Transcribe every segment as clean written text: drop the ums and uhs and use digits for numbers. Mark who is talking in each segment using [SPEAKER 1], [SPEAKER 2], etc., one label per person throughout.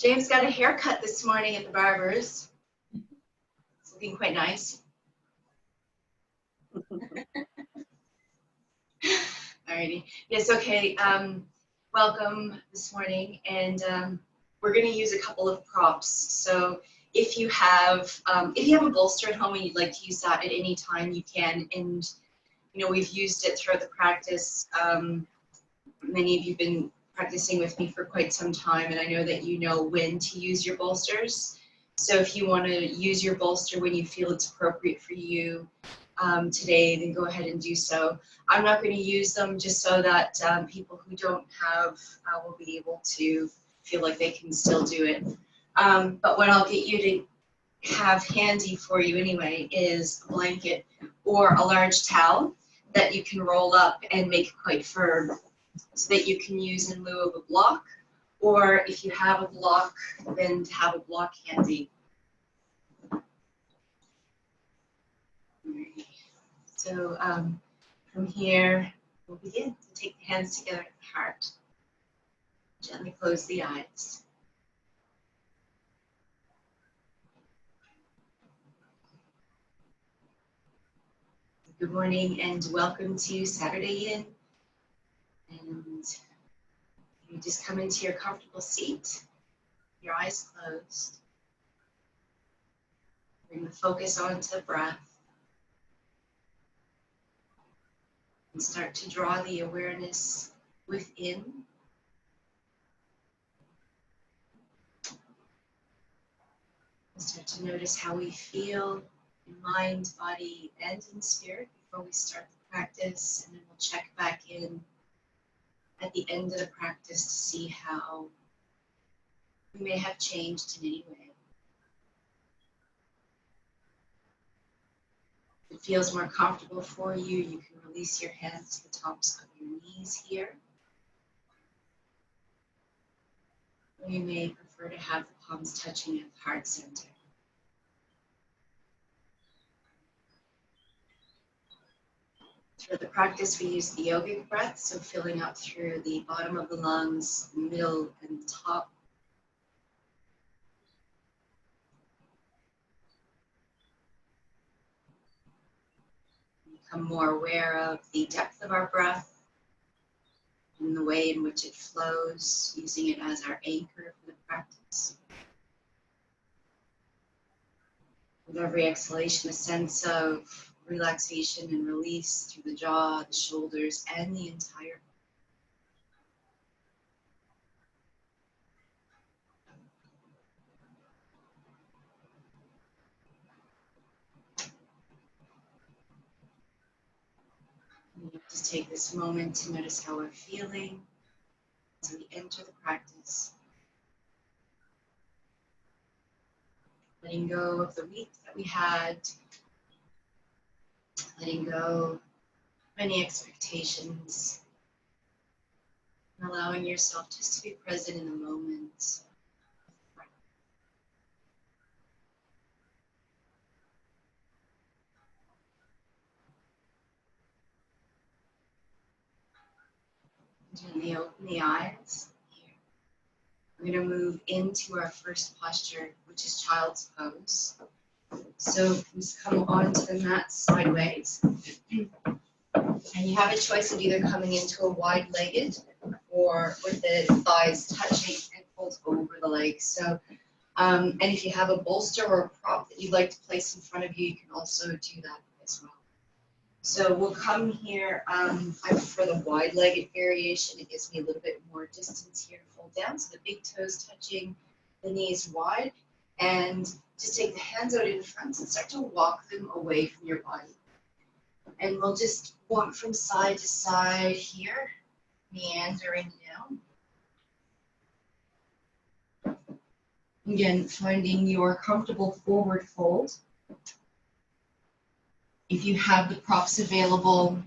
[SPEAKER 1] James got a haircut this morning at the barber's. It's looking quite nice. Alrighty. Yes, okay. Welcome this morning, and we're going to use a couple of props. So if you have a bolster at home and you'd like to use that at any time, you can. And you know, we've used it throughout the practice. Many of you have been practicing with me for quite some time, and I know that you know when to use your bolsters. So if you want to use your bolster when you feel it's appropriate for you today, then go ahead and do so. I'm not going to use them just so that people who don't have will be able to feel like they can still do it. But what I'll get you to have handy for you anyway is a blanket or a large towel that you can roll up and make quite firm, so that you can use in lieu of a block, or if you have a block, then to have a block handy. So from here, we'll begin to take the hands together at the heart. Gently close the eyes. Good morning and welcome to Saturday Yin. And you just come into your comfortable seat, your eyes closed. Bring the focus onto the breath. And start to draw the awareness within. And start to notice how we feel in mind, body, and in spirit before we start the practice. And then we'll check back in at the end of the practice to see how we may have changed in any way. If it feels more comfortable for you, you can release your hands to the tops of your knees here. Or you may prefer to have the palms touching at the heart center. For the practice, we use the yogic breath, so filling up through the bottom of the lungs, middle, and top. Become more aware of the depth of our breath and the way in which it flows, using it as our anchor for the practice. With every exhalation, a sense of relaxation and release through the jaw, the shoulders, and the entire body. Just take this moment to notice how we're feeling as we enter the practice. Letting go of the week that we had, letting go of any expectations, and allowing yourself just to be present in the moment. Gently open the eyes. We're going to move into our first posture, which is child's pose. So just come onto the mat sideways. And you have a choice of either coming into a wide-legged or with the thighs touching and pulled over the legs. So, and if you have a bolster or a prop that you'd like to place in front of you, you can also do that as well. So we'll come here. I prefer the wide-legged variation. It gives me a little bit more distance here to fold down. So the big toes touching, the knees wide, and just take the hands out in front and start to walk them away from your body. And we'll just walk from side to side here, meandering down. Again, finding your comfortable forward fold. If you have the props available,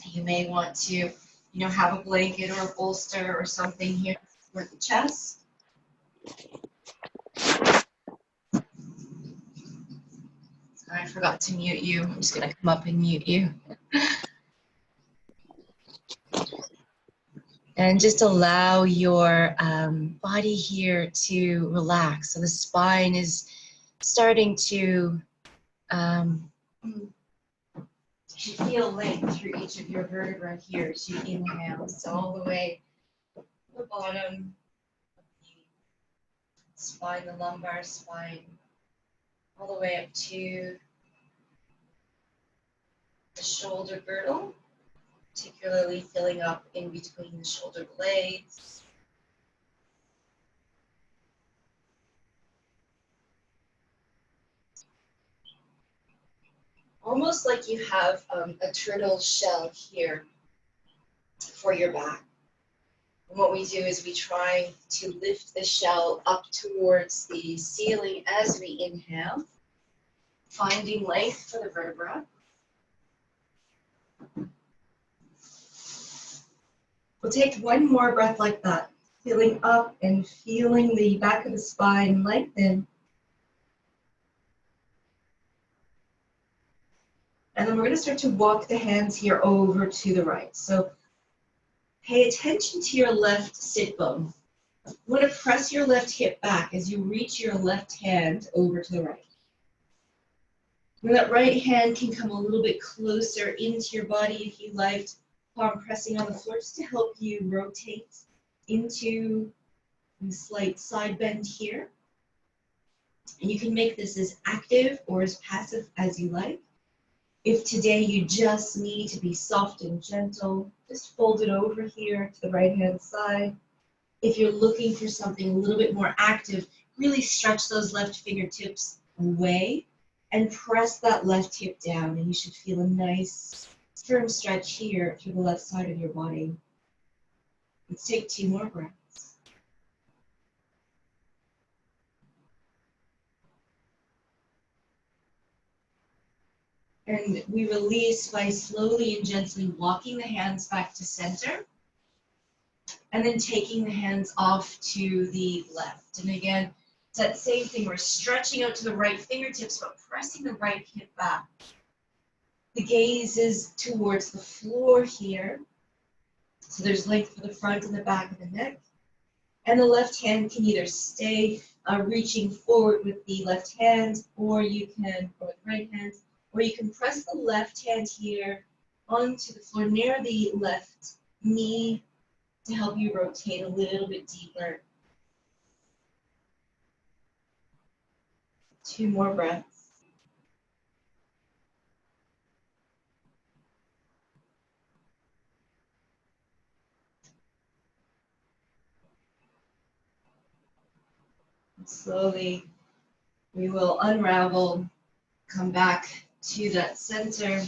[SPEAKER 1] you may want to, have a blanket or a bolster or something here to support the chest. I forgot to mute you. I'm just going to come up and mute you. And just allow your body here to relax. So the spine is starting to feel length through each of your vertebrae here as you inhale. So all the way to the bottom of the spine, the lumbar spine, all the way up to the shoulder girdle, particularly filling up in between the shoulder blades. Almost like you have a turtle shell here for your back. And what we do is we try to lift the shell up towards the ceiling as we inhale, finding length for the vertebra. We'll take one more breath like that, filling up and feeling the back of the spine lengthen. And then we're going to start to walk the hands here over to the right. So pay attention to your left sit bone. You want to press your left hip back as you reach your left hand over to the right. And that right hand can come a little bit closer into your body if you like, palm pressing on the floor just to help you rotate into a slight side bend here. And you can make this as active or as passive as you like. If today you just need to be soft and gentle, just fold it over here to the right-hand side. If you're looking for something a little bit more active, really stretch those left fingertips away and press that left hip down, and you should feel a nice firm stretch here through the left side of your body. Let's take 2 more breaths. And we release by slowly and gently walking the hands back to center, and then taking the hands off to the left. And again, it's that same thing. We're stretching out to the right fingertips, but pressing the right hip back. The gaze is towards the floor here. So there's length for the front and the back of the neck. And the left hand can either stay reaching forward with the left hand, or you can, or with the right hand, or you can press the left hand here onto the floor near the left knee to help you rotate a little bit deeper. 2 more breaths. And slowly, we will unravel, come back to that center.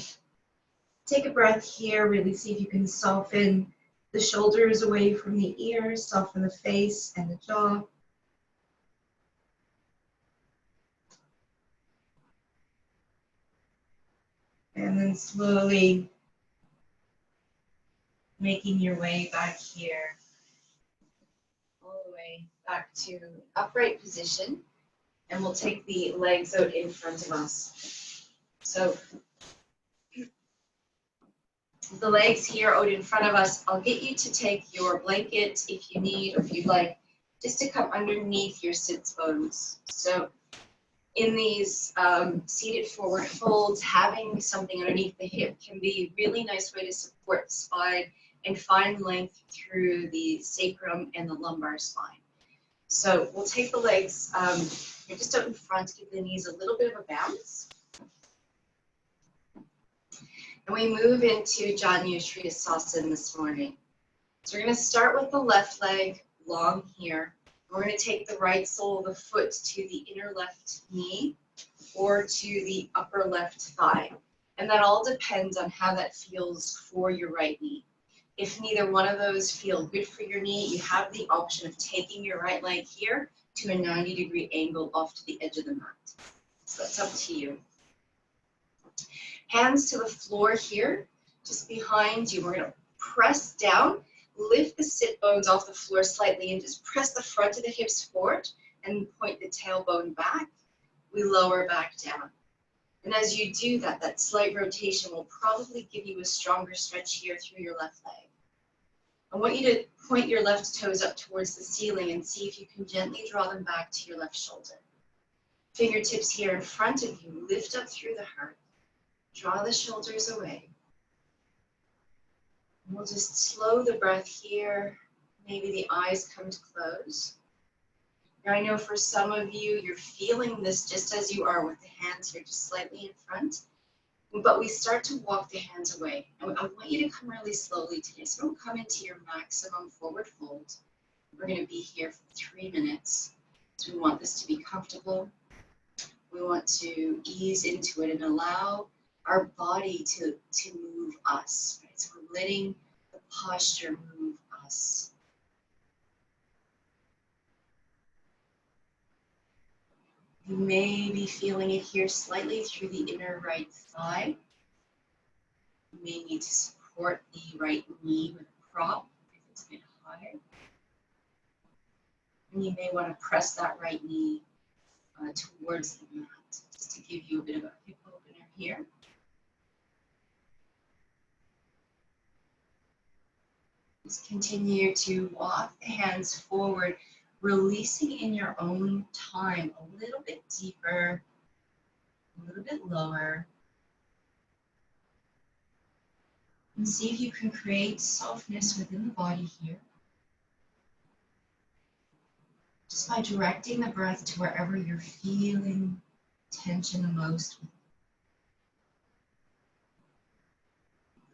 [SPEAKER 1] Take a breath here, really see if you can soften the shoulders away from the ears, soften the face and the jaw. And then slowly making your way back here, all the way back to upright position. And we'll take the legs out in front of us. So the legs here out in front of us, I'll get you to take your blanket if you need, or if you'd like, just to come underneath your sits bones. So in these seated forward folds, having something underneath the hip can be a really nice way to support the spine and find length through the sacrum and the lumbar spine. So we'll take the legs just out in front, give the knees a little bit of a bounce. And we move into Janu Shriyasasana this morning. So we're going to start with the left leg long here. We're going to take the right sole of the foot to the inner left knee or to the upper left thigh. And that all depends on how that feels for your right knee. If neither one of those feel good for your knee, you have the option of taking your right leg here to a 90-degree angle off to the edge of the mat. So that's up to you. Hands to the floor here, just behind you. We're going to press down, lift the sit bones off the floor slightly, and just press the front of the hips forward and point the tailbone back. We lower back down. And as you do that, that slight rotation will probably give you a stronger stretch here through your left leg. I want you to point your left toes up towards the ceiling and see if you can gently draw them back to your left shoulder. Fingertips here in front of you, lift up through the heart. Draw the shoulders away. And we'll just slow the breath here. Maybe the eyes come to close. Now I know for some of you, you're feeling this just as you are with the hands here, just slightly in front. But we start to walk the hands away. And I want you to come really slowly today. So don't come into your maximum forward fold. We're going to be here for 3 minutes. So we want this to be comfortable. We want to ease into it and allow our body to move us. Right? So we're letting the posture move us. You may be feeling it here slightly through the inner right thigh. You may need to support the right knee with a prop if it's a bit higher. And you may want to press that right knee towards the mat, just to give you a bit of a hip opener here. Just continue to walk the hands forward, releasing in your own time, a little bit deeper, a little bit lower. And see if you can create softness within the body here. Just by directing the breath to wherever you're feeling tension the most.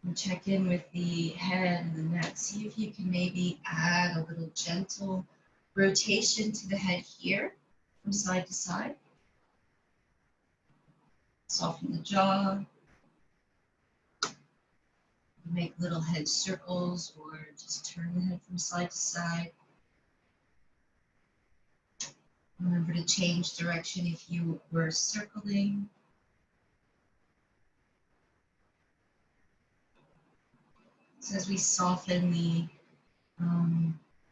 [SPEAKER 1] And check in with the head and the neck. See if you can maybe add a little gentle rotation to the head here from side to side. Soften the jaw. Make little head circles or just turn the head from side to side. Remember to change direction if you were circling. So as we soften the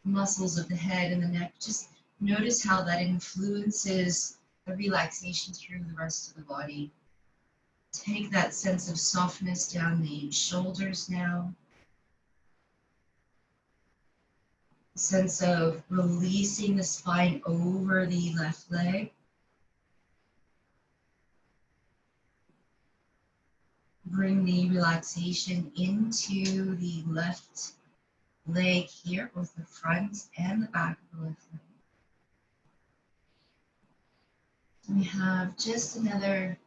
[SPEAKER 1] muscles of the head and the neck, just notice how that influences the relaxation through the rest of the body. Take that sense of softness down the shoulders now. A sense of releasing the spine over the left leg. Bring the relaxation into the left leg here, both the front and the back of the left leg. We have just another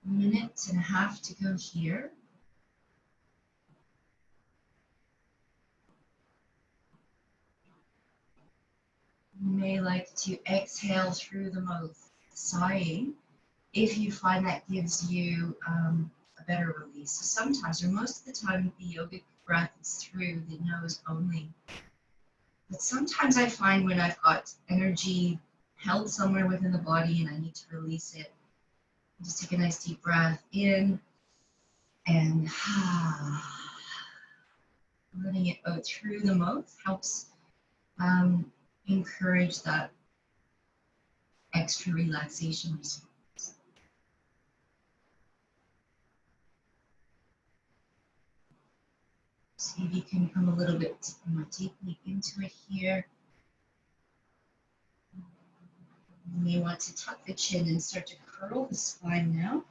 [SPEAKER 1] minute and a half to go here. You may like to exhale through the mouth, sighing, if you find that gives you a better release. So sometimes, or most of the time, the yogic breath is through the nose only. But sometimes I find when I've got energy held somewhere within the body and I need to release it, just take a nice deep breath in and letting it out through the mouth helps encourage that extra relaxation response. See if you can come a little bit more deeply into it here. You may want to tuck the chin and start to curl the spine now.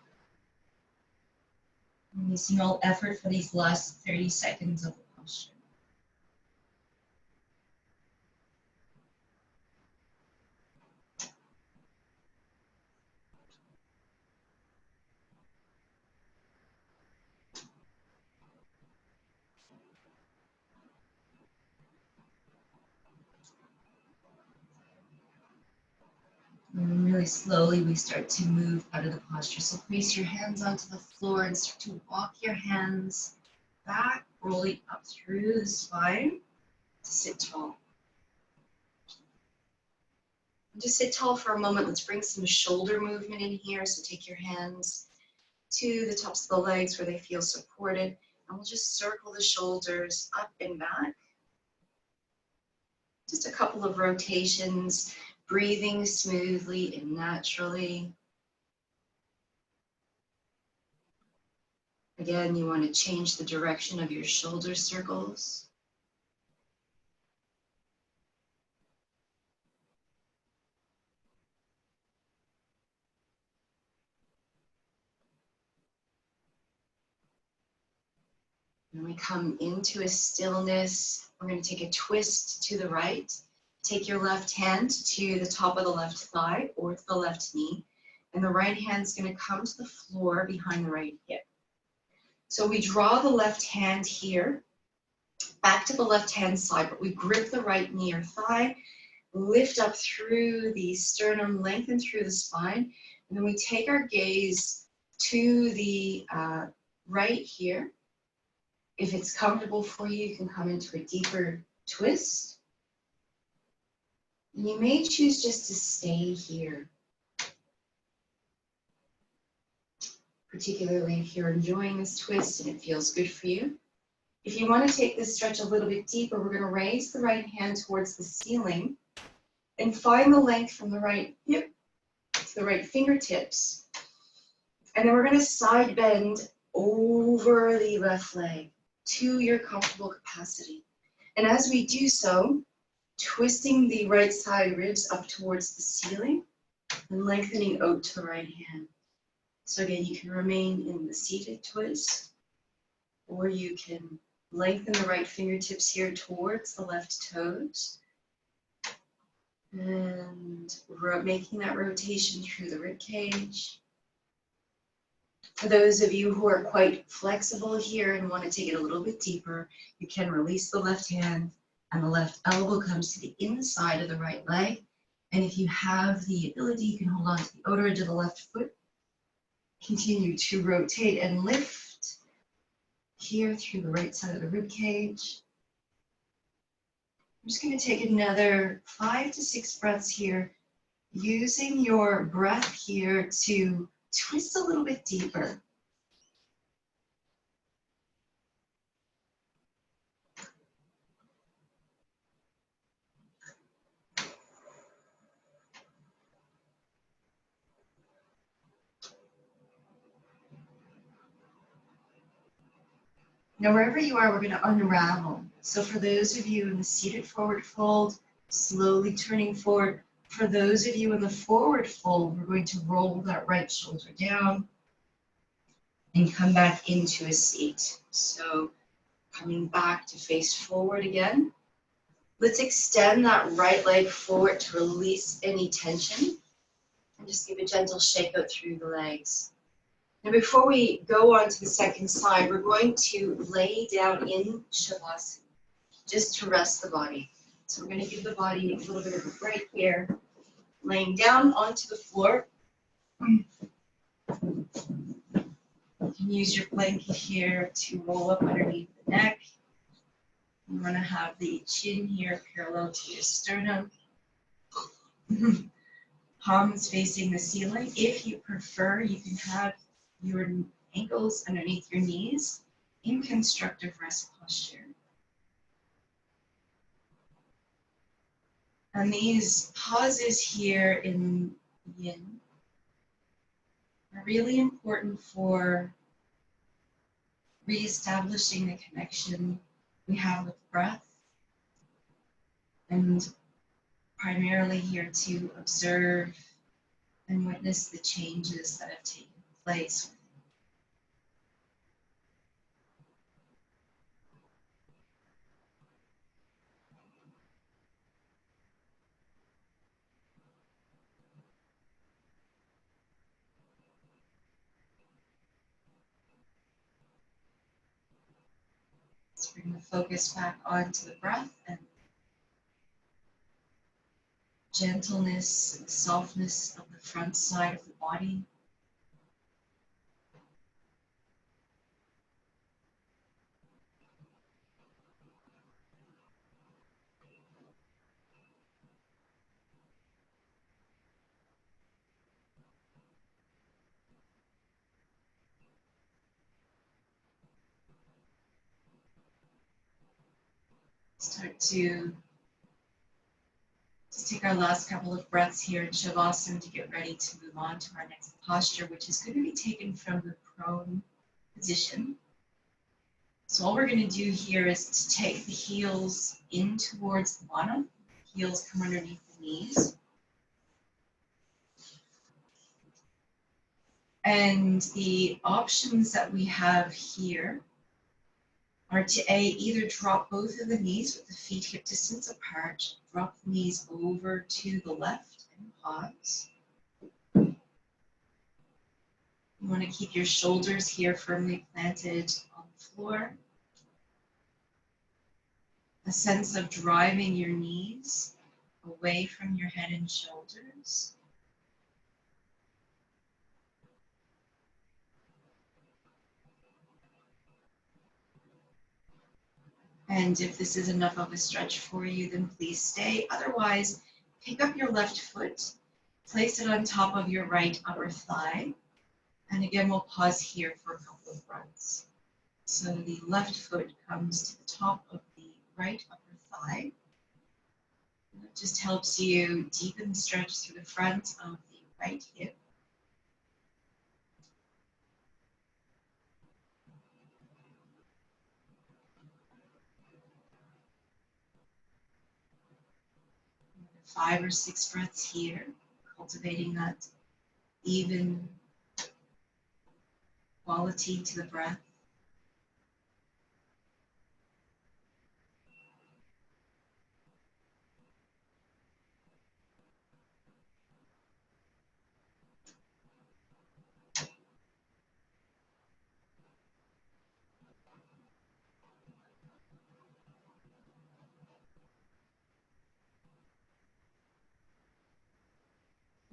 [SPEAKER 1] Releasing all effort for these last 30 seconds of the posture. And really slowly we start to move out of the posture. So place your hands onto the floor and start to walk your hands back, rolling up through the spine to sit tall. Just sit tall for a moment. Let's bring some shoulder movement in here. So take your hands to the tops of the legs where they feel supported. And we'll just circle the shoulders up and back. Just a couple of rotations, breathing smoothly and naturally. Again, you want to change the direction of your shoulder circles. When we come into a stillness, we're going to take a twist to the right. Take your left hand to the top of the left thigh or to the left knee, and the right hand's going to come to the floor behind the right hip. So we draw the left hand here, back to the left hand side, but we grip the right knee or thigh, lift up through the sternum, lengthen through the spine, and then we take our gaze to the right here. If it's comfortable for you, you can come into a deeper twist. You may choose just to stay here, particularly if you're enjoying this twist and it feels good for you. If you want to take this stretch a little bit deeper, we're going to raise the right hand towards the ceiling and find the length from the right hip to the right fingertips. And then we're going to side bend over the left leg to your comfortable capacity. And as we do so, twisting the right side ribs up towards the ceiling and lengthening out to the right hand. So again, you can remain in the seated twist, or you can lengthen the right fingertips here towards the left toes. And making that rotation through the rib cage. For those of you who are quite flexible here and want to take it a little bit deeper, you can release the left hand and the left elbow comes to the inside of the right leg. And if you have the ability, you can hold on to the outer edge of the left foot. Continue to rotate and lift here through the right side of the rib cage. I'm just going to take another 5 to 6 breaths here, using your breath here to twist a little bit deeper. Now, wherever you are, we're going to unravel. So for those of you in the seated forward fold, slowly turning forward. For those of you in the forward fold, we're going to roll that right shoulder down and come back into a seat. So coming back to face forward again. Let's extend that right leg forward to release any tension. And just give a gentle shake out through the legs. Now before we go on to the second side, we're going to lay down in Shavasana, just to rest the body. So we're going to give the body a little bit of a break here. Laying down onto the floor. You can use your blanket here to roll up underneath the neck. You want to have the chin here parallel to your sternum. Palms facing the ceiling. If you prefer, you can have your ankles underneath your knees in constructive rest posture. And these pauses here in yin are really important for reestablishing the connection we have with breath, and primarily here to observe and witness the changes that have taken place. Let's bring the focus back onto the breath and gentleness and softness of the front side of the body. Start to just take our last couple of breaths here in Shavasana to get ready to move on to our next posture, which is going to be taken from the prone position. So all we're going to do here is to take the heels in towards the bottom. Heels come underneath the knees. And the options that we have here are to either drop both of the knees with the feet hip distance apart, drop the knees over to the left and pause. You want to keep your shoulders here firmly planted on the floor. A sense of driving your knees away from your head and shoulders. And if this is enough of a stretch for you, then please stay. Otherwise, pick up your left foot, place it on top of your right upper thigh. And again, we'll pause here for a couple of breaths. So the left foot comes to the top of the right upper thigh. And it just helps you deepen the stretch through the front of the right hip. And 5 or 6 breaths here, cultivating that even quality to the breath.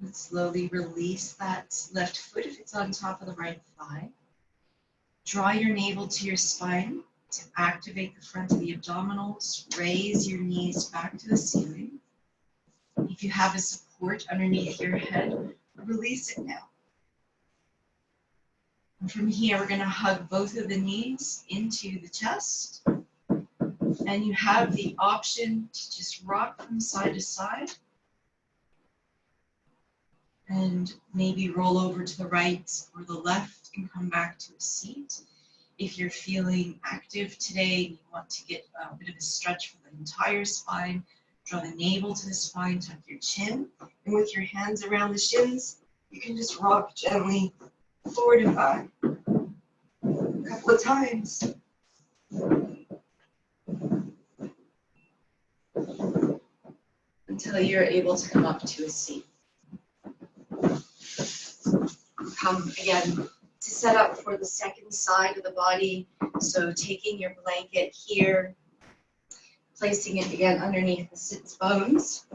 [SPEAKER 1] And slowly release that left foot if it's on top of the right thigh. Draw your navel to your spine to activate the front of the abdominals. Raise your knees back to the ceiling. If you have a support underneath your head, release it now. And from here, we're going to hug both of the knees into the chest. And you have the option to just rock from side to side. And maybe roll over to the right or the left and come back to a seat. If you're feeling active today and you want to get a bit of a stretch for the entire spine, draw the navel to the spine, tuck your chin, and with your hands around the shins, you can just rock gently forward and back a couple of times. Until you're able to come up to a seat. Come again to set up for the second side of the body. So taking your blanket here, placing it again underneath the sits bones.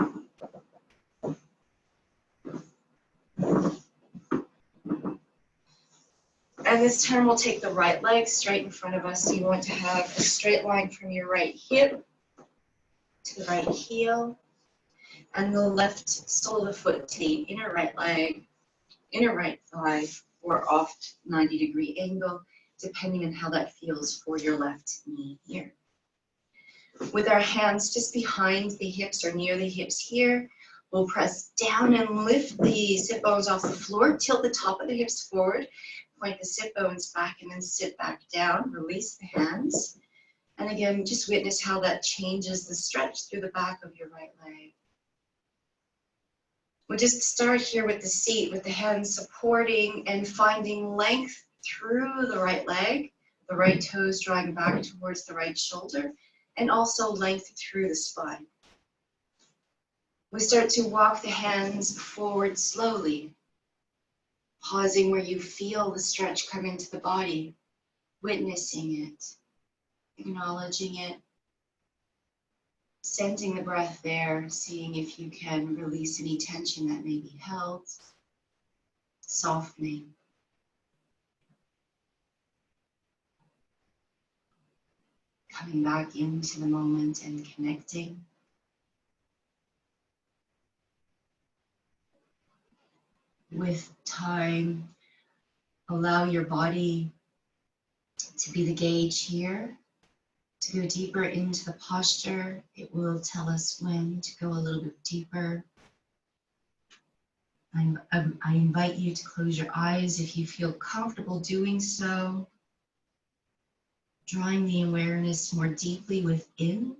[SPEAKER 1] And this time we'll take the right leg straight in front of us. So you want to have a straight line from your right hip to the right heel. And the left sole of the foot to the inner right leg, inner right thigh, or off 90-degree angle, depending on how that feels for your left knee here. With our hands just behind the hips or near the hips here, we'll press down and lift the sit bones off the floor, tilt the top of the hips forward, point the sit bones back, and then sit back down, release the hands. And again, just witness how that changes the stretch through the back of your right leg. We'll just start here with the seat, with the hands supporting and finding length through the right leg, the right toes drawing back towards the right shoulder, and also length through the spine. We start to walk the hands forward slowly, pausing where you feel the stretch come into the body, witnessing it, acknowledging it, sensing the breath there, seeing if you can release any tension that may be held, softening. Coming back into the moment and connecting. With time, allow your body to be the gauge here. To go deeper into the posture, it will tell us when to go a little bit deeper. I invite you to close your eyes if you feel comfortable doing so. Drawing the awareness more deeply within.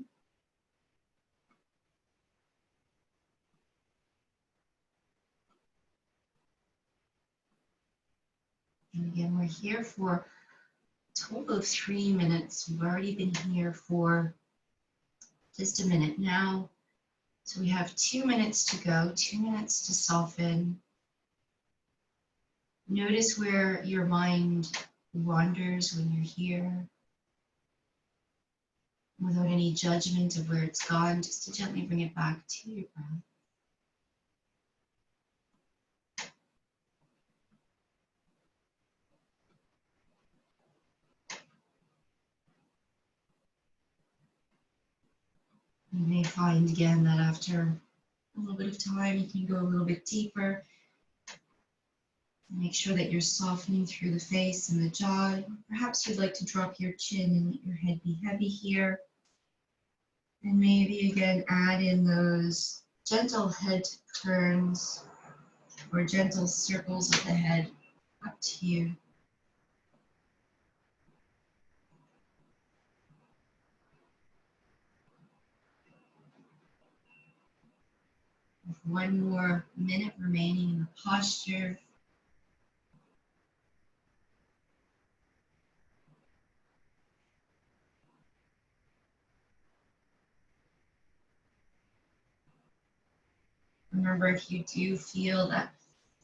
[SPEAKER 1] And again, we're here for total of 3 minutes. We've already been here for just a minute now. So we have 2 minutes to go, 2 minutes to soften. Notice where your mind wanders when you're here, without any judgment of where it's gone, just to gently bring it back to your breath. You may find again that after a little bit of time, you can go a little bit deeper. Make sure that you're softening through the face and the jaw. Perhaps you'd like to drop your chin and let your head be heavy here. And maybe again add in those gentle head turns or gentle circles of the head, up to you. With 1 more minute remaining in the posture. Remember, if you do feel that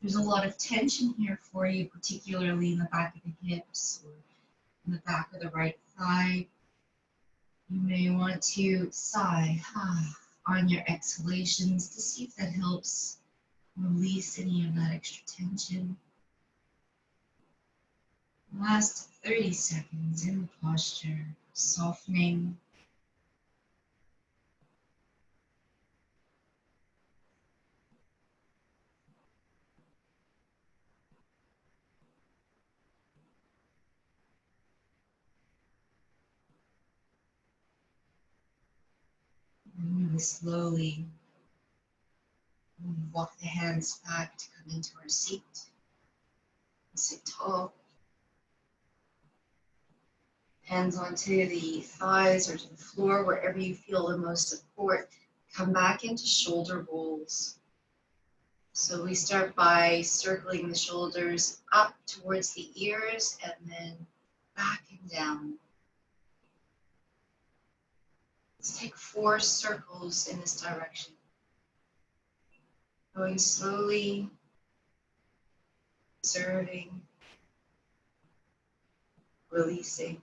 [SPEAKER 1] there's a lot of tension here for you, particularly in the back of the hips or in the back of the right thigh, you may want to sigh on your exhalations to see if that helps release any of that extra tension. Last 30 seconds in the posture, softening. Really slowly walk the hands back to come into our seat. Sit tall. Hands onto the thighs or to the floor, wherever you feel the most support. Come back into shoulder rolls. So we start by circling the shoulders up towards the ears and then back and down. Let's take 4 circles in this direction. Going slowly, observing, releasing.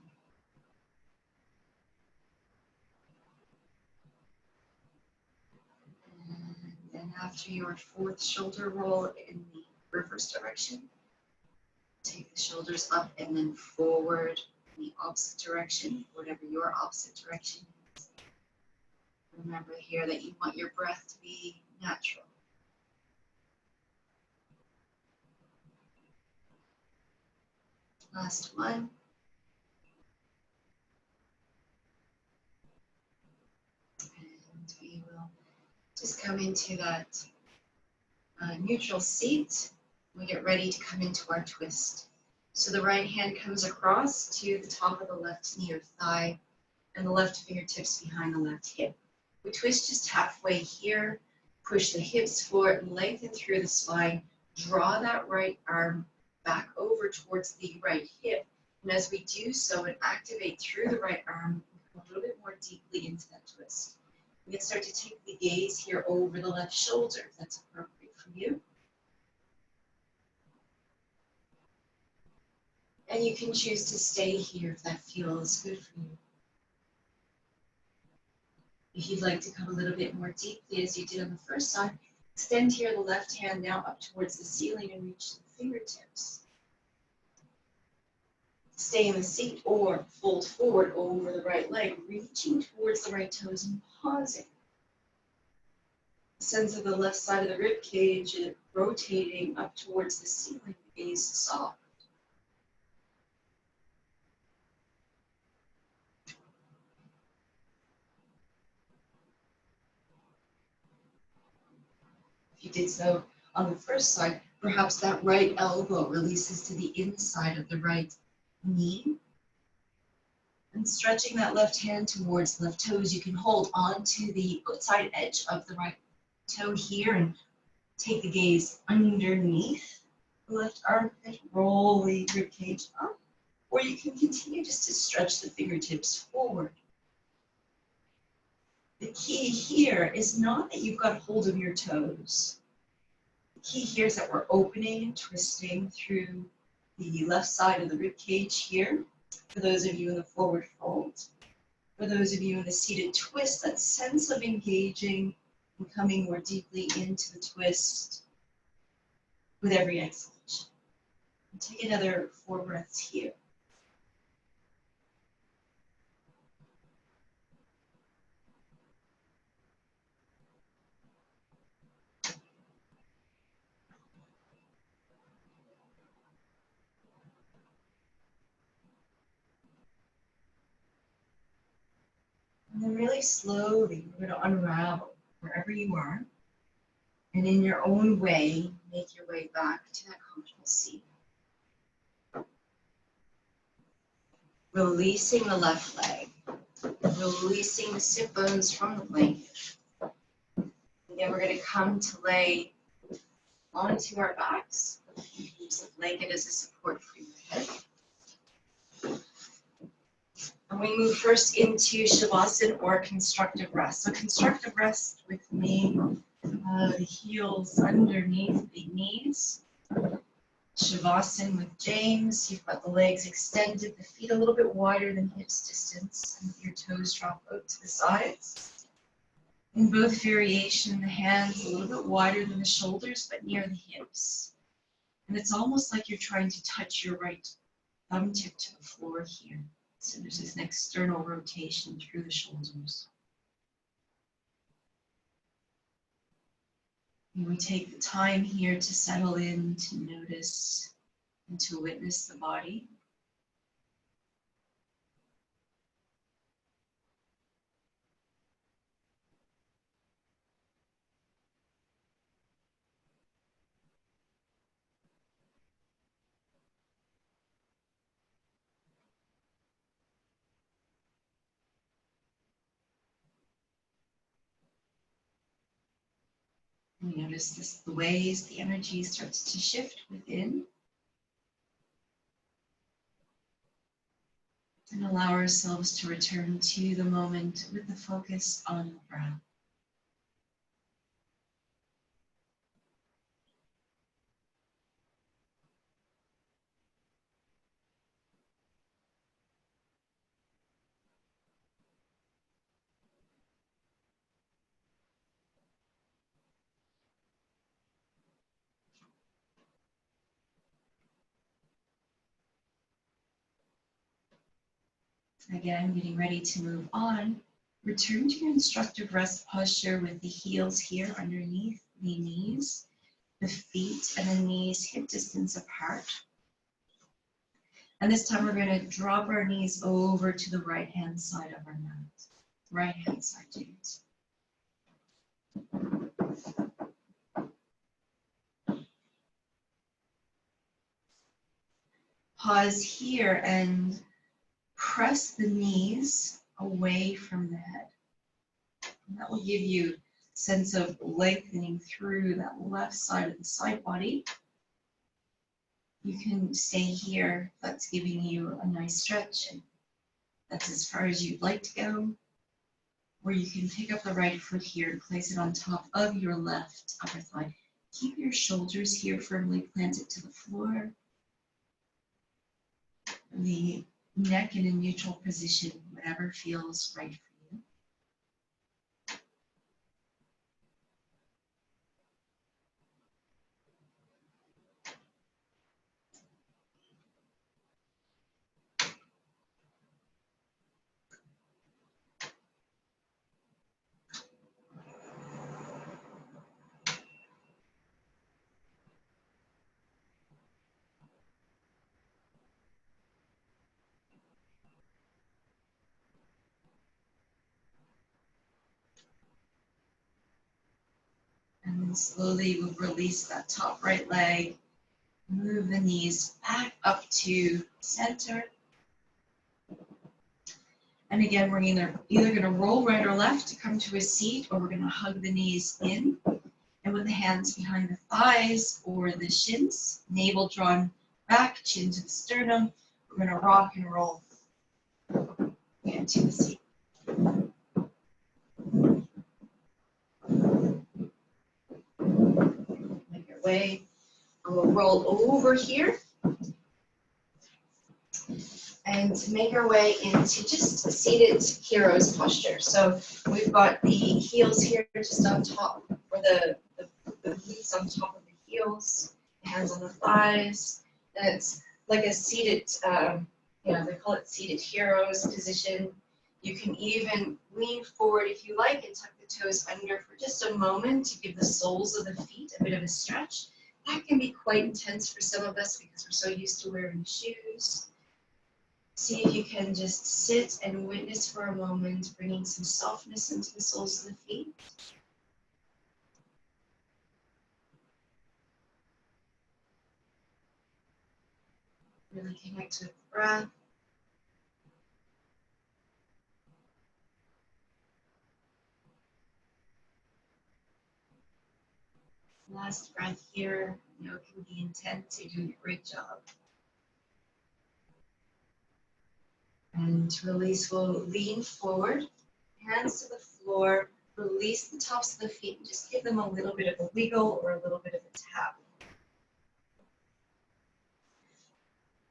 [SPEAKER 1] And then after your 4th shoulder roll in the reverse direction, take the shoulders up and then forward in the opposite direction, whatever your opposite direction is. Remember here that you want your breath to be natural. Last one. And we will just come into that neutral seat. We get ready to come into our twist. So the right hand comes across to the top of the left knee or thigh, and the left fingertips behind the left hip. We twist just halfway here, push the hips forward, lengthen through the spine, draw that right arm back over towards the right hip. And as we do so and activate through the right arm, we come a little bit more deeply into that twist. We can start to take the gaze here over the left shoulder, if that's appropriate for you. And you can choose to stay here if that feels good for you. If you'd like to come a little bit more deeply, as you did on the first side, extend here the left hand now up towards the ceiling and reach the fingertips. Stay in the seat or fold forward over the right leg, reaching towards the right toes and pausing. The sense of the left side of the rib cage rotating up towards the ceiling, gaze soft. If you did so on the first side, perhaps that right elbow releases to the inside of the right knee. And stretching that left hand towards the left toes, you can hold onto the outside edge of the right toe here and take the gaze underneath the left armpit, roll the rib cage up, Or you can continue just to stretch the fingertips forward. The key here is not that you've got hold of your toes. The key here is that we're opening and twisting through the left side of the rib cage here. For those of you in the forward fold. For those of you in the seated twist, that sense of engaging and coming more deeply into the twist with every exhalation. And take another 4 breaths here. And then really slowly, we're going to unravel wherever you are. And in your own way, make your way back to that comfortable seat. Releasing the left leg. Releasing the sit bones from the blanket. Again, we're going to come to lay onto our backs. Use the blanket as a support for your head. And we move first into Shavasana or constructive rest. So constructive rest with me, the heels underneath the knees. Shavasana with James, you've got the legs extended, the feet a little bit wider than hips distance, and your toes drop out to the sides. In both variation, the hands a little bit wider than the shoulders, but near the hips. And it's almost like you're trying to touch your right thumb tip to the floor here. So there's this external rotation through the shoulders. And we take the time here to settle in, to notice, and to witness the body. We notice this, the ways the energy starts to shift within. And allow ourselves to return to the moment with the focus on the breath. Again, getting ready to move on. Return to your constructive rest posture with the heels here underneath the knees, the feet and the knees hip distance apart. And this time we're going to drop our knees over to the right-hand side of our mat. Right-hand side, James. Pause here and press the knees away from the head. And that will give you a sense of lengthening through that left side of the side body. You can stay here. That's giving you a nice stretch. And that's as far as you'd like to go. Or you can pick up the right foot here and place it on top of your left upper thigh. Keep your shoulders here firmly planted to the floor. The neck in a neutral position, whatever feels right for you. And then slowly we'll release that top right leg. Move the knees back up to center. And again, we're either going to roll right or left to come to a seat, or we're going to hug the knees in. And with the hands behind the thighs or the shins, navel drawn back, chin to the sternum, We're gonna rock and roll into the seat. Make your way. And we'll roll over here and make our way into just a seated hero's posture. So we've got the heels here just on top, or the boots on top of the heels, hands on the thighs. And it's like a seated, they call it seated hero's position. You can even lean forward if you like and tuck the toes under for just a moment to give the soles of the feet a bit of a stretch. That can be quite intense for some of us because we're so used to wearing shoes. See if you can just sit and witness for a moment, bringing some softness into the soles of the feet. Really connect with the breath. Last breath here, it can be intense. You're doing a great job. And to release, we'll lean forward, hands to the floor, release the tops of the feet, and just give them a little bit of a wiggle or a little bit of a tap.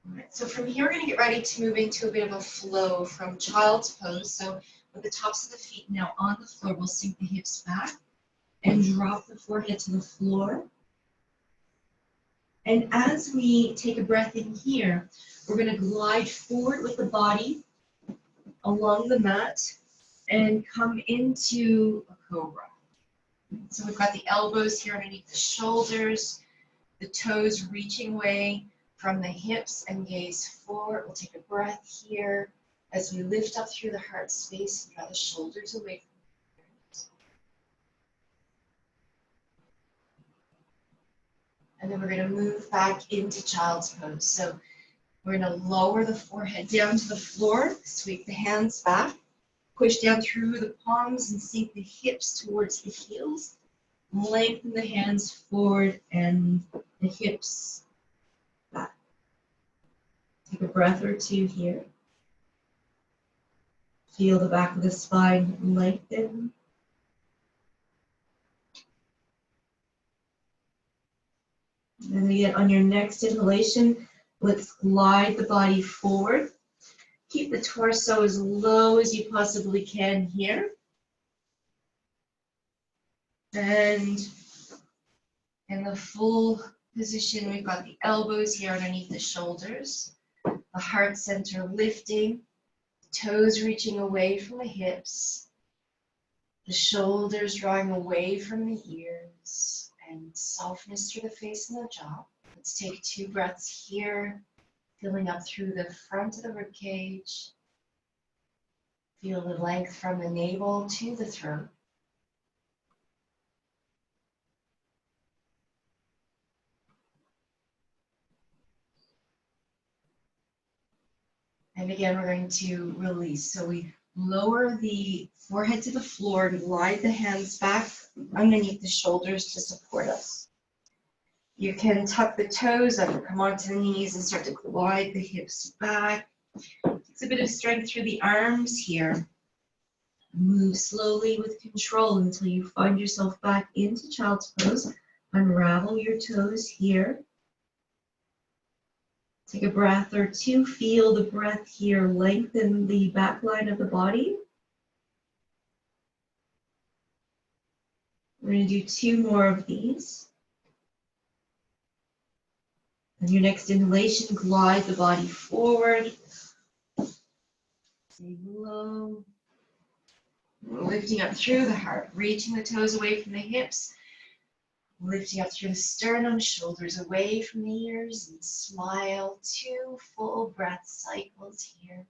[SPEAKER 1] All right, so from here, we're going to get ready to move into a bit of a flow from child's pose. So with the tops of the feet now on the floor, we'll sink the hips back and drop the forehead to the floor. And as we take a breath in here, we're going to glide forward with the body along the mat and come into a cobra. So we've got the elbows here underneath the shoulders, the toes reaching away from the hips and gaze forward. We'll take a breath here as we lift up through the heart space and draw the shoulders away from the ears. And then we're going to move back into child's pose. So we're going to lower the forehead down to the floor, sweep the hands back, push down through the palms and sink the hips towards the heels. Lengthen the hands forward and the hips back. Take a breath or two here. Feel the back of the spine lengthen. And again, on your next inhalation, let's glide the body forward. Keep the torso as low as you possibly can here. And in the full position, we've got the elbows here underneath the shoulders, the heart center lifting, toes reaching away from the hips, the shoulders drawing away from the ears, and softness through the face and the jaw. Let's take 2 breaths here, filling up through the front of the rib cage. Feel the length from the navel to the throat. And again, we're going to release. So we lower the forehead to the floor and glide the hands back underneath the shoulders to support us. You can tuck the toes under, come onto the knees and start to glide the hips back. It's a bit of strength through the arms here. Move slowly with control until you find yourself back into child's pose. Unravel your toes here. Take a breath or two. Feel the breath here. Lengthen the back line of the body. We're going to do 2 more of these. And your next inhalation, glide the body forward. Stay low. Lifting up through the heart, reaching the toes away from the hips. Lifting up through the sternum, shoulders away from the ears, and smile. 2 full breath cycles here.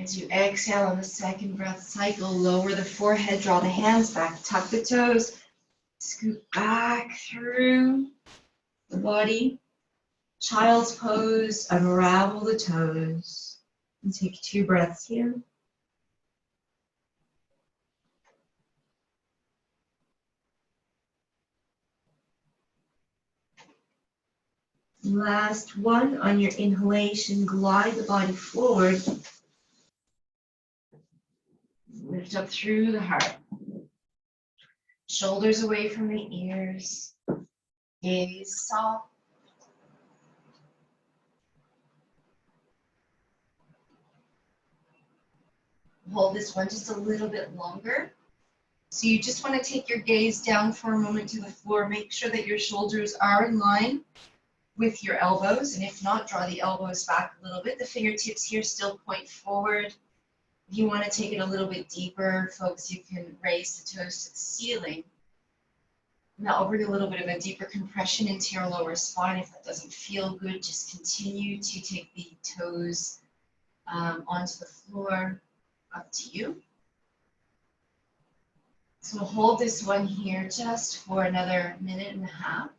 [SPEAKER 1] As you exhale on the second breath cycle, lower the forehead, draw the hands back, tuck the toes, scoot back through the body. Child's pose, unravel the toes. And take 2 breaths here.
[SPEAKER 2] Last one. On your inhalation, glide the body forward. Lift up through the heart. Shoulders away from the ears. Gaze soft. Hold this one just a little bit longer. So you just want to take your gaze down for a moment to the floor. Make sure that your shoulders are in line with your elbows. And if not, draw the elbows back a little bit. The fingertips here still point forward. If you want to take it a little bit deeper, folks, you can raise the toes to the ceiling. Now I'll bring a little bit of a deeper compression into your lower spine. If that doesn't feel good, just continue to take the toes onto the floor. Up to you. So we'll hold this one here just for another minute and a half.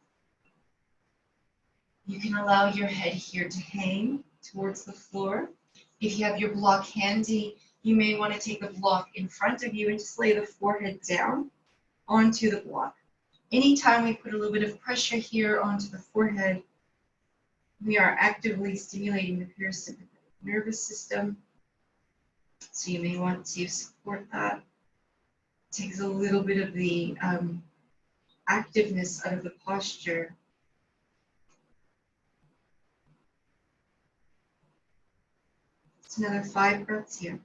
[SPEAKER 2] You can allow your head here to hang towards the floor. If you have your block handy, you may want to take a block in front of you and just lay the forehead down onto the block. Anytime we put a little bit of pressure here onto the forehead, we are actively stimulating the parasympathetic nervous system. So you may want to support that. It takes a little bit of the activeness out of the posture. It's another 5 breaths here.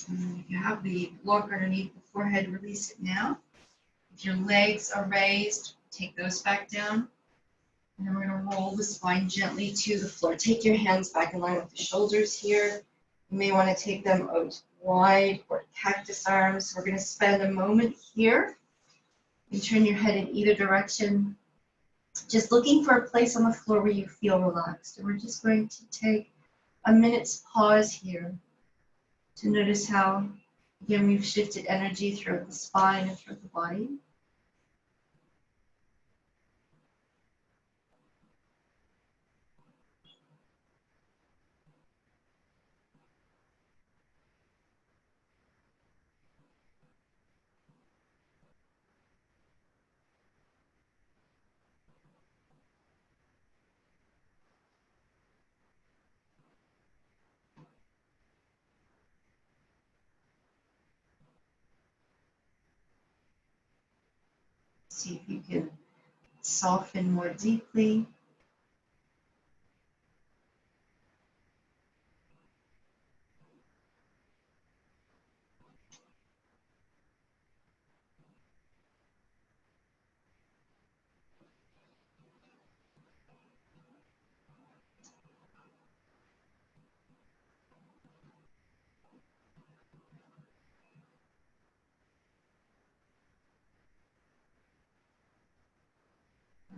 [SPEAKER 2] And if you have the block underneath the forehead, release it now. If your legs are raised, take those back down. And then we're going to roll the spine gently to the floor. Take your hands back in line with the shoulders here. You may want to take them out wide or cactus arms. We're going to spend a moment here. You turn your head in either direction, just looking for a place on the floor where you feel relaxed. And we're just going to take a minute's pause here to notice how, again, we've shifted energy throughout the spine and throughout the body. See if you can soften more deeply.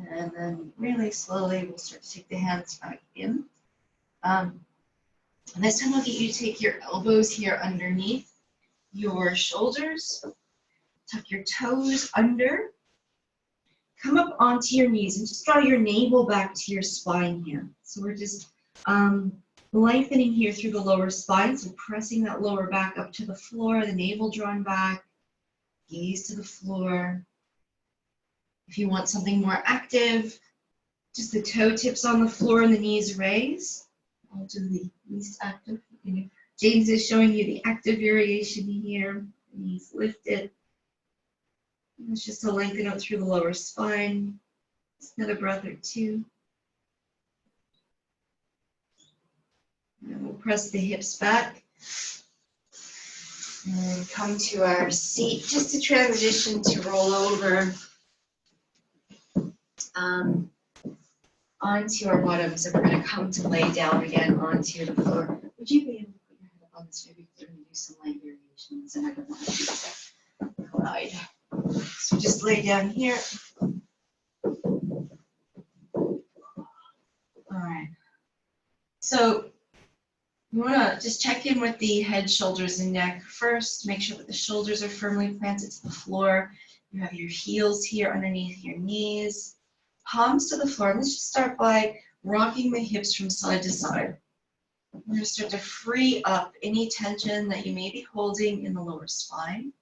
[SPEAKER 2] And then really slowly, we'll start to take the hands back in. And this time I'll get you to take your elbows here underneath your shoulders. Tuck your toes under. Come up onto your knees and just draw your navel back to your spine here. So we're just lengthening here through the lower spine. So pressing that lower back up to the floor, the navel drawn back, gaze to the floor. If you want something more active, just the toe tips on the floor and the knees raise. I'll do the least active. James is showing you the active variation here. Knees lifted. And it's just to lengthen out through the lower spine. Just another breath or two. And we'll press the hips back. And come to our seat just to transition to roll over onto our bottoms. So we're going to come to lay down again onto the floor. Would you be able to put your head up on this? Maybe we're going to do some light variations, and I don't want to do that. Glide. So just lay down here. All right. So you want to just check in with the head, shoulders, and neck first. Make sure that the shoulders are firmly planted to the floor. You have your heels here underneath your knees, palms to the floor. Let's just start by rocking the hips from side to side. We're going to start to free up any tension that you may be holding in the lower spine.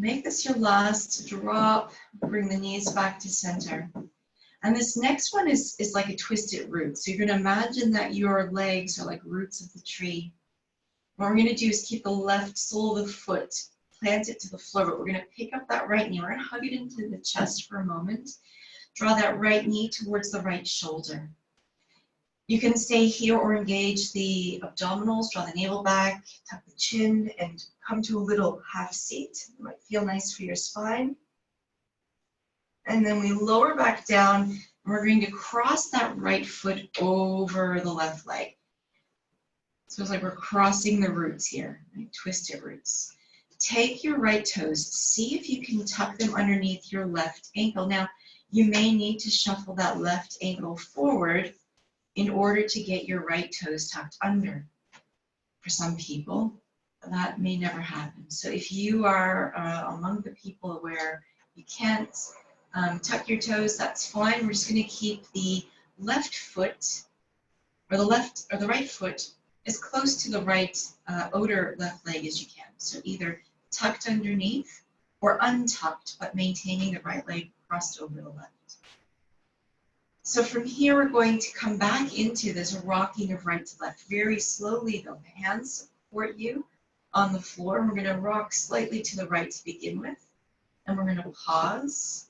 [SPEAKER 2] Make this your last drop. Bring the knees back to center. And this next one is like a twisted root. So you're going to imagine that your legs are like roots of the tree. What we're going to do is keep the left sole of the foot planted to the floor, but we're going to pick up that right knee. We're going to hug it into the chest for a moment. Draw that right knee towards the right shoulder. You can stay here or engage the abdominals, draw the navel back, tuck the chin, and come to a little half seat. It might feel nice for your spine. And then we lower back down, and we're going to cross that right foot over the left leg. So it's like we're crossing the roots here, right? Twisted roots. Take your right toes, see if you can tuck them underneath your left ankle. Now, you may need to shuffle that left ankle forward in order to get your right toes tucked under. For some people, that may never happen. So if you are among the people where you can't tuck your toes, that's fine. We're just going to keep the left foot, or the right foot, as close to the right outer left leg as you can. So either tucked underneath or untucked, but maintaining the right leg crossed over the left. So from here, we're going to come back into this rocking of right to left. Very slowly, though. The hands support you on the floor. We're going to rock slightly to the right to begin with. And we're going to pause.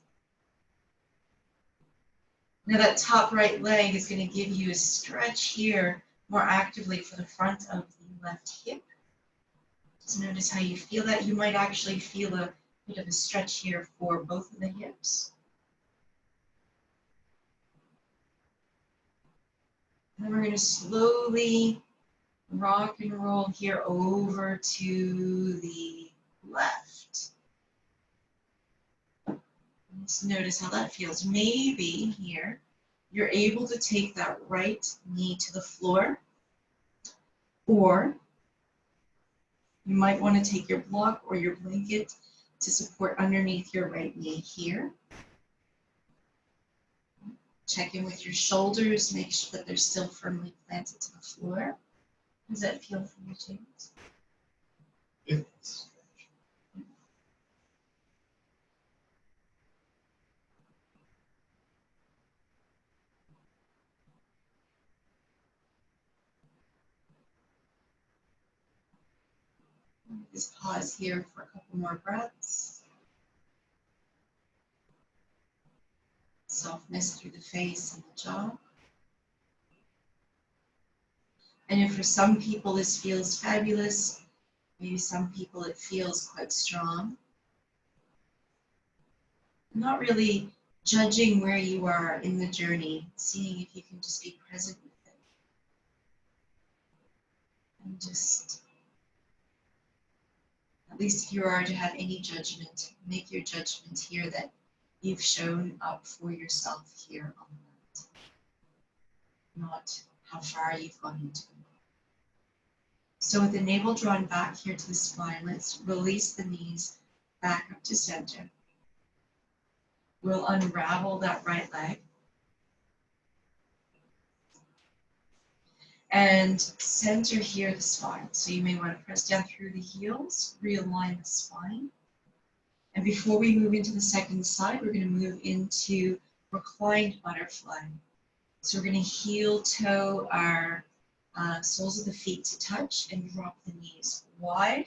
[SPEAKER 2] Now that top right leg is going to give you a stretch here more actively for the front of the left hip. Just notice how you feel that. You might actually feel a bit of a stretch here for both of the hips. And then we're going to slowly rock and roll here over to the left. Just notice how that feels. Maybe here you're able to take that right knee to the floor, or you might want to take your block or your blanket to support underneath your right knee here. Check in with your shoulders, make sure that they're still firmly planted to the floor. How does that feel for you, James?
[SPEAKER 3] Yes.
[SPEAKER 2] Just pause here for a couple more breaths. Softness through the face and the jaw. And if for some people this feels fabulous, maybe some people it feels quite strong. Not really judging where you are in the journey, seeing if you can just be present with it. And just, at least if you are to have any judgment, make your judgment here that you've shown up for yourself here on the mat, not how far you've gone into it. So with the navel drawn back here to the spine, let's release the knees back up to center. We'll unravel that right leg. And center here the spine. So you may want to press down through the heels, realign the spine. And before we move into the second side, we're going to move into reclined butterfly. So we're going to heel toe our soles of the feet to touch and drop the knees wide.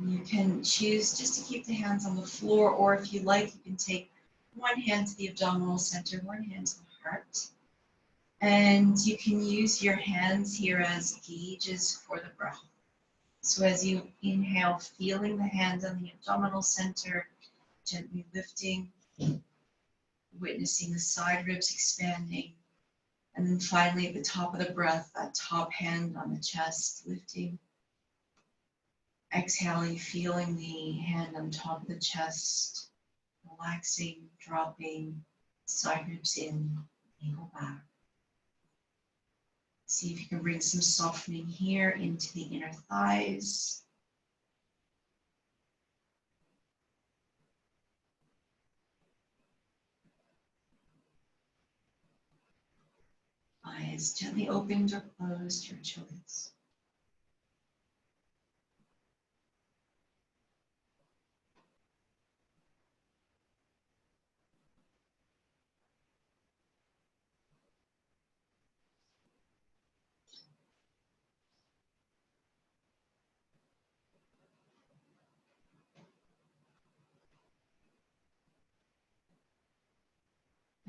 [SPEAKER 2] You can choose just to keep the hands on the floor, or if you like, you can take one hand to the abdominal center, one hand to the heart. And you can use your hands here as gauges for the breath. So as you inhale, feeling the hands on the abdominal center, gently lifting, witnessing the side ribs expanding. And then finally, at the top of the breath, that top hand on the chest, lifting. Exhaling, feeling the hand on top of the chest, relaxing, dropping, side ribs in, navel back. See if you can bring some softening here into the inner thighs. Eyes gently opened or closed, your choice.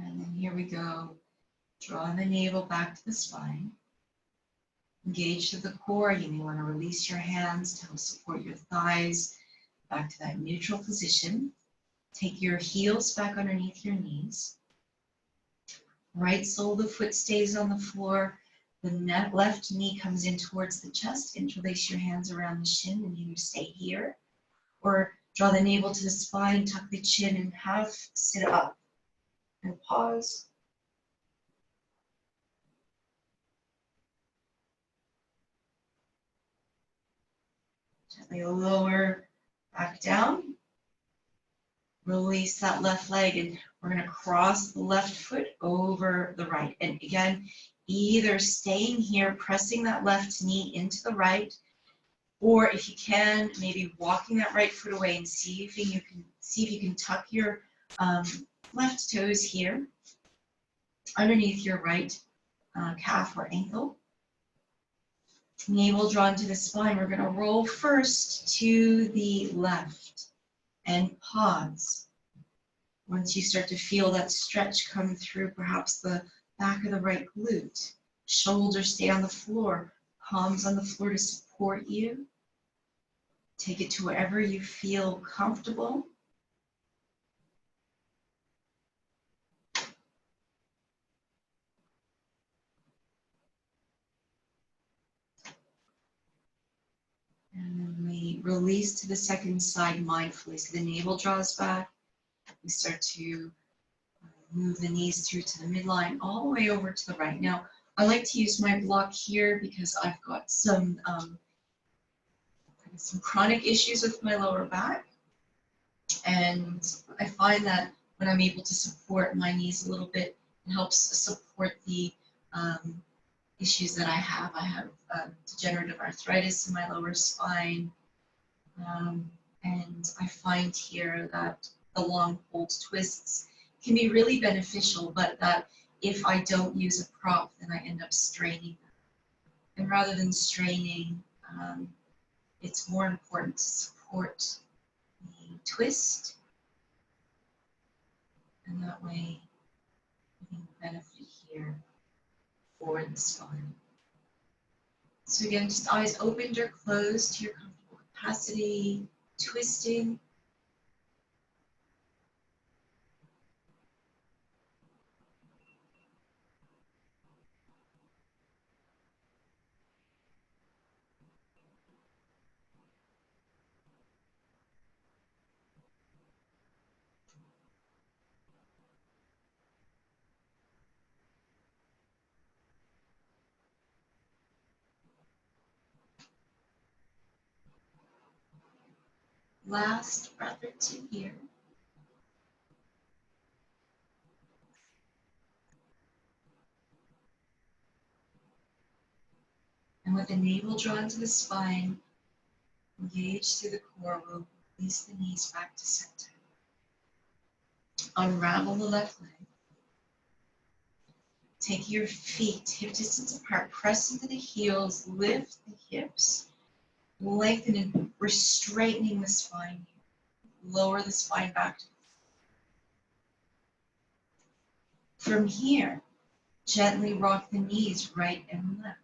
[SPEAKER 2] And then here we go. Draw the navel back to the spine. Engage to the core. You may want to release your hands to help support your thighs back to that neutral position. Take your heels back underneath your knees. Right sole of the foot stays on the floor. The left knee comes in towards the chest. Interlace your hands around the shin and either stay here or draw the navel to the spine, tuck the chin and half sit up. And pause. Gently lower back down. Release that left leg and we're going to cross the left foot over the right. And again, either staying here, pressing that left knee into the right, or if you can, maybe walking that right foot away and see if you can tuck your left toes here underneath your right calf or ankle. Navel drawn to the spine. We're going to roll first to the left and pause. Once you start to feel that stretch come through, perhaps the back of the right glute, shoulders stay on the floor, palms on the floor to support you. Take it to wherever you feel comfortable. And then we release to the second side mindfully. So the navel draws back. We start to move the knees through to the midline, all the way over to the right. Now, I like to use my block here because I've got some chronic issues with my lower back. And I find that when I'm able to support my knees a little bit, it helps support the issues that I have. I have degenerative arthritis in my lower spine. And I find here that the long hold twists can be really beneficial, but that if I don't use a prop, then I end up straining. And rather than straining, it's more important to support the twist. And that way, you can benefit here for the spine. So again, just eyes opened or closed to your comfortable capacity, twisting. Last breath or two here. And with the navel drawn to the spine, engage through the core, we'll release the knees back to center. Unravel the left leg. Take your feet hip distance apart, press into the heels, lift the hips, lengthen and we're straightening the spine. Lower the spine back. From here, gently rock the knees right and left.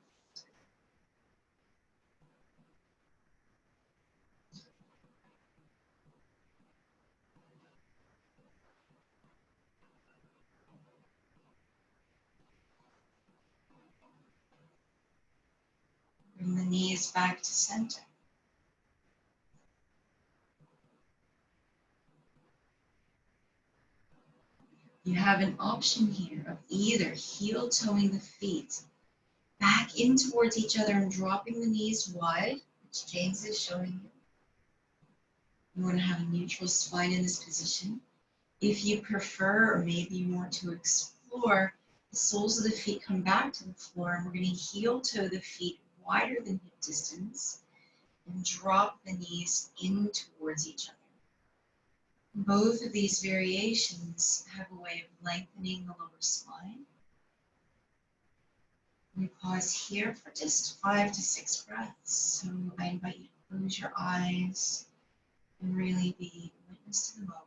[SPEAKER 2] knees back to center. You have an option here of either heel toeing the feet back in towards each other and dropping the knees wide, which James is showing you. You want to have a neutral spine in this position. If you prefer, or maybe you want to explore, the soles of the feet come back to the floor, and we're going to heel toe the feet wider than hip distance and drop the knees in towards each other. Both of these variations have a way of lengthening the lower spine. We pause here for just 5 to 6 breaths. So I invite you to close your eyes and really be witness to the moment.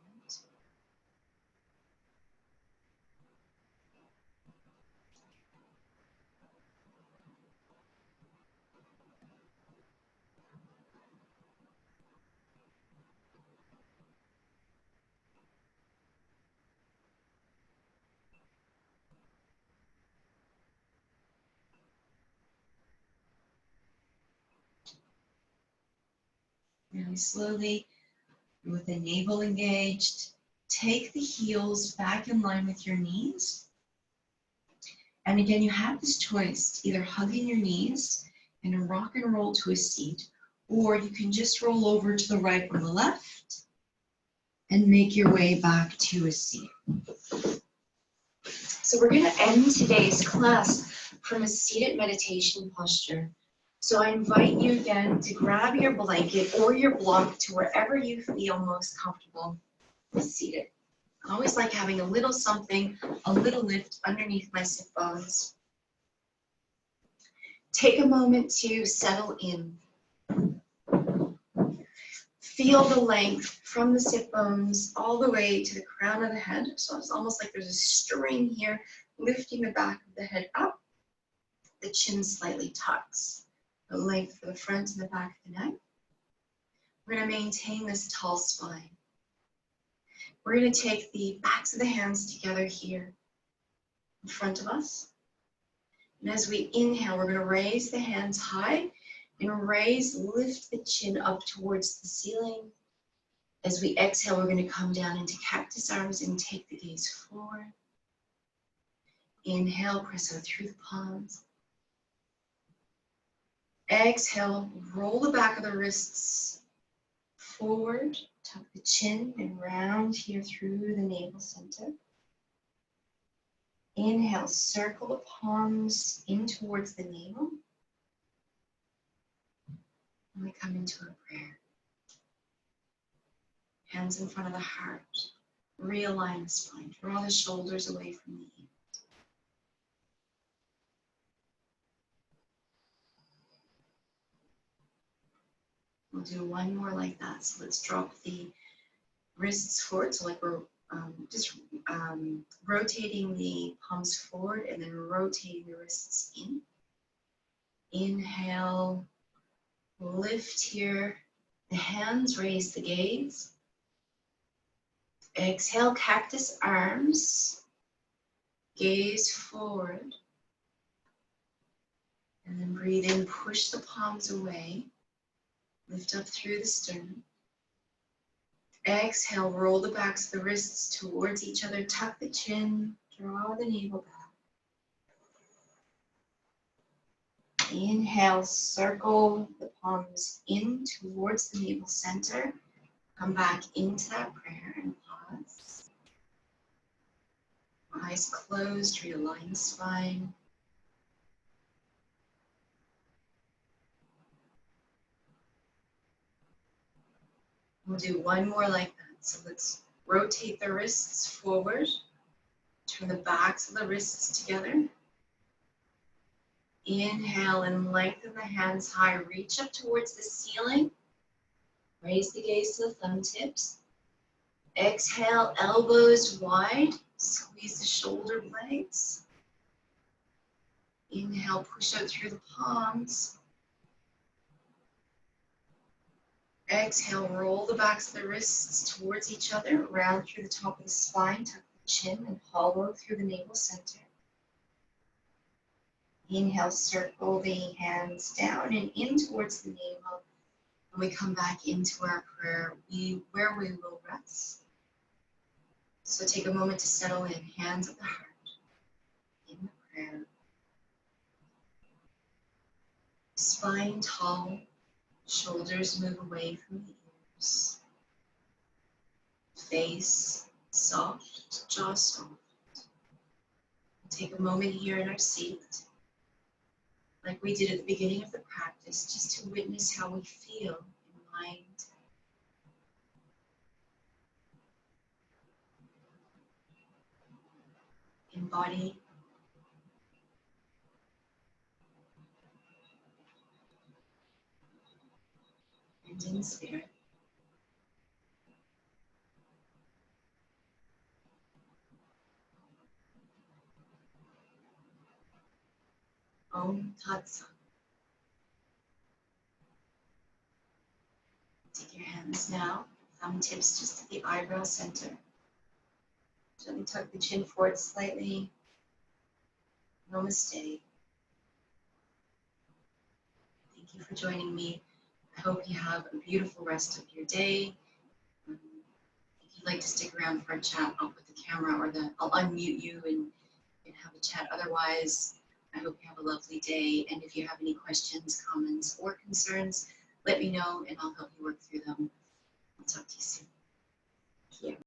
[SPEAKER 2] Really slowly, with the navel engaged, take the heels back in line with your knees. And again, you have this choice, either hugging your knees in a rock and roll to a seat, or you can just roll over to the right or the left and make your way back to a seat. So we're going to end today's class from a seated meditation posture. So I invite you again to grab your blanket or your block to wherever you feel most comfortable seated. I always like having a little something, a little lift underneath my sit bones. Take a moment to settle in. Feel the length from the sit bones all the way to the crown of the head. So it's almost like there's a string here lifting the back of the head up. The chin slightly tucks. The length for the front and the back of the neck. We're going to maintain this tall spine. We're going to take the backs of the hands together here in front of us. And as we inhale, we're going to raise the hands high and lift the chin up towards the ceiling. As we exhale, we're going to come down into cactus arms and take the gaze forward. Inhale, press out through the palms. Exhale, roll the back of the wrists forward, tuck the chin and round here through the navel center. Inhale, circle the palms in towards the navel. And we come into a prayer. Hands in front of the heart. Realign the spine. Draw the shoulders away from the ears. We'll do one more like that. So let's drop the wrists forward. So like we're just rotating the palms forward and then rotating the wrists in. Inhale, lift here. The hands, raise the gaze. Exhale, cactus arms. Gaze forward. And then breathe in, push the palms away. Lift up through the sternum. Exhale, roll the backs of the wrists towards each other. Tuck the chin, draw the navel back. Inhale, circle the palms in towards the navel center. Come back into that prayer and pause. Eyes closed, realign the spine. We'll do one more like that. So let's rotate the wrists forward. Turn the backs of the wrists together. Inhale and lengthen the hands high. Reach up towards the ceiling. Raise the gaze to the thumb tips. Exhale, elbows wide. Squeeze the shoulder blades. Inhale, push out through the palms. Exhale, roll the backs of the wrists towards each other, round through the top of the spine, tuck the chin and hollow through the navel center. Inhale, circle the hands down and in towards the navel. When we come back into our prayer, where we will rest. So take a moment to settle in, hands at the heart, in the prayer. Spine tall, shoulders move away from the ears. Face soft, jaw soft. Take a moment here in our seat, like we did at the beginning of the practice, just to witness how we feel in mind. In body. And in spirit. Om Tat Sat. Take your hands now, thumb tips just to the eyebrow center. Gently tuck the chin forward slightly. Namaste. Thank you for joining me. I hope you have a beautiful rest of your day. If you'd like to stick around for a chat, I'll put the camera or I'll unmute you and have a chat. Otherwise, I hope you have a lovely day. And if you have any questions, comments, or concerns, let me know and I'll help you work through them. I'll talk to you soon. Here.